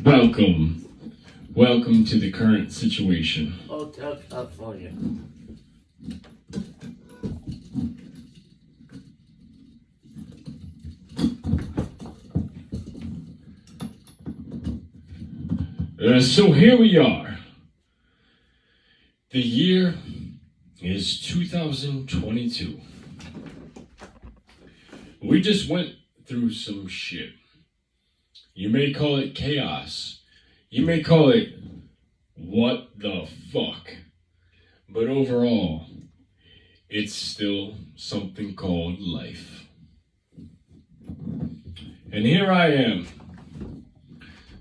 Welcome. Welcome to the current situation. Hotel California. So here we are. The year is 2022. We just went through some shit. You may call it chaos. You may call it what the fuck. But overall, it's still something called life. And here I am,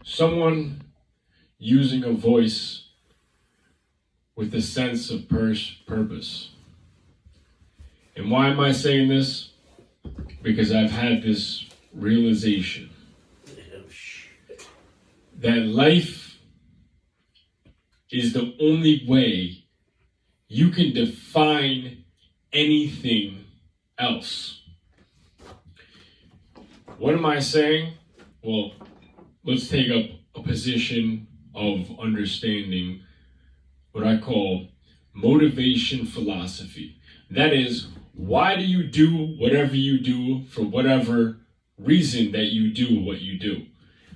someone using a voice with a sense of purpose. And why am I saying this? Because I've had this realization that life is the only way you can define anything else. What am I saying? Well, let's take up a position of understanding what I call motivation philosophy. That is, why do you do whatever you do for whatever reason that you do what you do?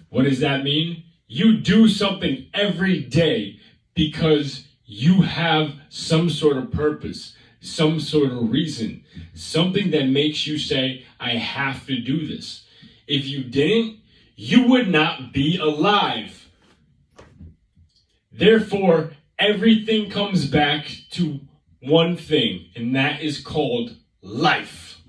What does that mean? You do something every day because you have some sort of purpose, some sort of reason, something that makes you say, I have to do this. If you didn't, you would not be alive. Therefore, everything comes back to one thing, and that is called life.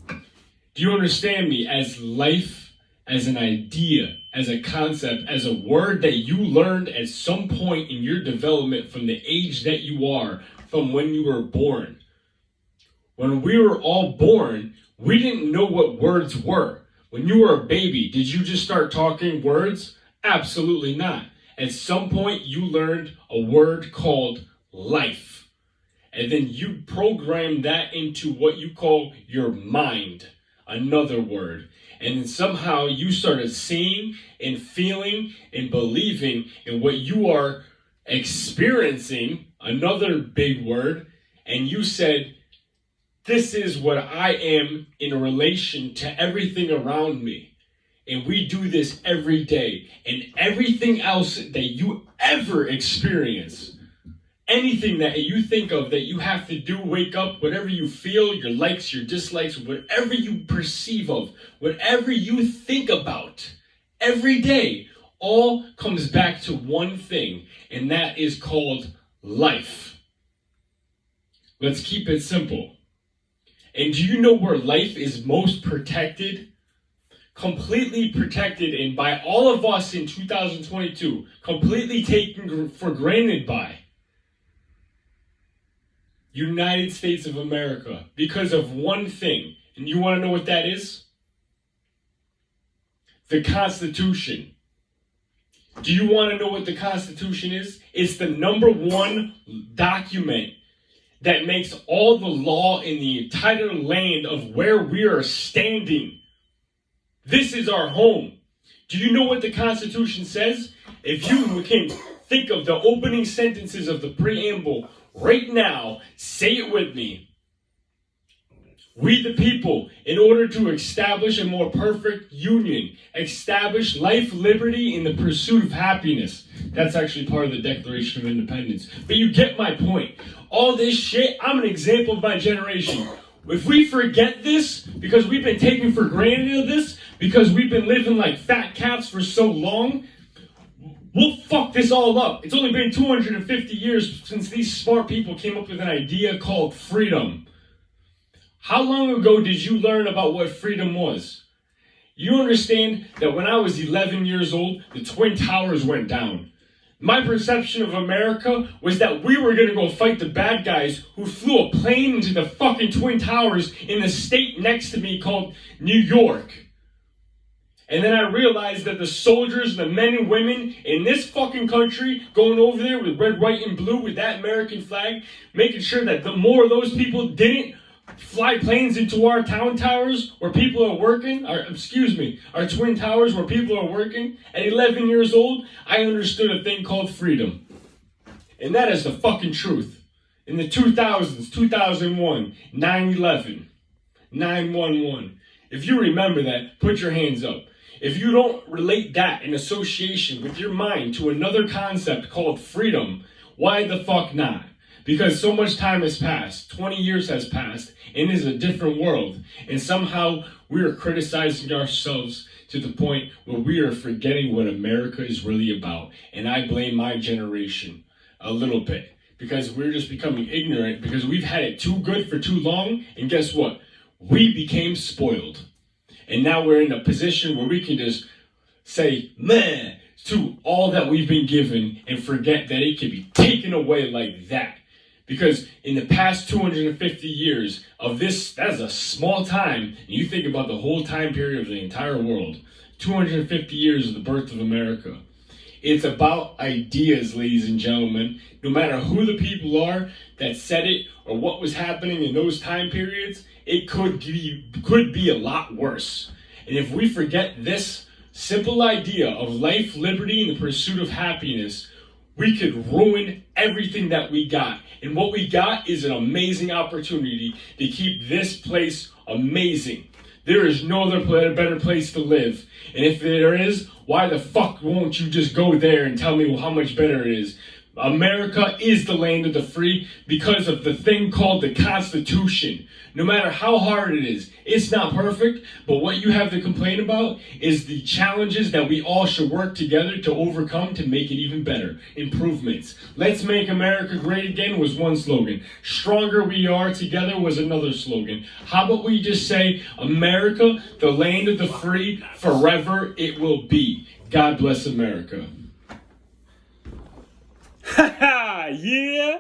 Do you understand me? As life, as an idea, as a concept, as a word that you learned at some point in your development from the age that you are, from when you were born. When we were all born, we didn't know what words were. When you were a baby, did you just start talking words? Absolutely not. At some point, you learned a word called life. And then you programmed that into what you call your mind, another word. And then somehow you started seeing and feeling and believing in what you are experiencing, another big word. And you said, this is what I am in relation to everything around me. And we do this every day. And everything else that you ever experience, anything that you think of that you have to do, wake up, whatever you feel, your likes, your dislikes, whatever you perceive of, whatever you think about, every day, all comes back to one thing, and that is called life. Let's keep it simple. And do you know where life is most protected? Completely protected, and by all of us in 2022, completely taken for granted by United States of America, because of one thing. And you want to know what that is? The Constitution. Do you want to know what the Constitution is? It's the number one document that makes all the law in the entire land of where we are standing. This is our home. Do you know what the Constitution says? If you can think of the opening sentences of the preamble right now, say it with me. We the people, in order to establish a more perfect union, establish life, liberty, and the pursuit of happiness. That's actually part of the Declaration of Independence. But you get my point. All this shit, I'm an example of my generation. If we forget this, because we've been taking for granted of this, because we've been living like fat cats for so long, we'll fuck this all up. It's only been 250 years since these smart people came up with an idea called freedom. How long ago did you learn about what freedom was? You understand that when I was 11 years old, the Twin Towers went down. My perception of America was that we were going to go fight the bad guys who flew a plane into the fucking Twin Towers in the state next to me called New York. And then I realized that the soldiers, the men and women in this fucking country going over there with red, white, and blue with that American flag, making sure that the more of those people didn't fly planes into our town towers where people are working, our twin towers where people are working. At 11 years old, I understood a thing called freedom. And that is the fucking truth. In the 2000s, 2001, 9/11, 9/11. If you remember that, put your hands up. If you don't relate that in association with your mind to another concept called freedom, why the fuck not? Because so much time has passed, 20 years has passed, and it is a different world. And somehow we are criticizing ourselves to the point where we are forgetting what America is really about. And I blame my generation a little bit. Because we're just becoming ignorant because we've had it too good for too long. And guess what? We became spoiled. And now we're in a position where we can just say, meh, to all that we've been given and forget that it can be taken away like that. Because in the past 250 years of this, that's a small time. And you think about the whole time period of the entire world. 250 years of the birth of America. It's about ideas, ladies and gentlemen. No matter who the people are that said it or what was happening in those time periods, it could be a lot worse. And if we forget this simple idea of life, liberty, and the pursuit of happiness, we could ruin everything that we got. And what we got is an amazing opportunity to keep this place amazing. There is no other better place to live. And if there is, why the fuck won't you just go there and tell me how much better it is? America is the land of the free because of the thing called the Constitution. No matter how hard it is, it's not perfect, but what you have to complain about is the challenges that we all should work together to overcome to make it even better. Improvements. Let's make America great again was one slogan. Stronger we are together was another slogan. How about we just say, America, the land of the free, forever it will be. God bless America. Ha ha, yeah!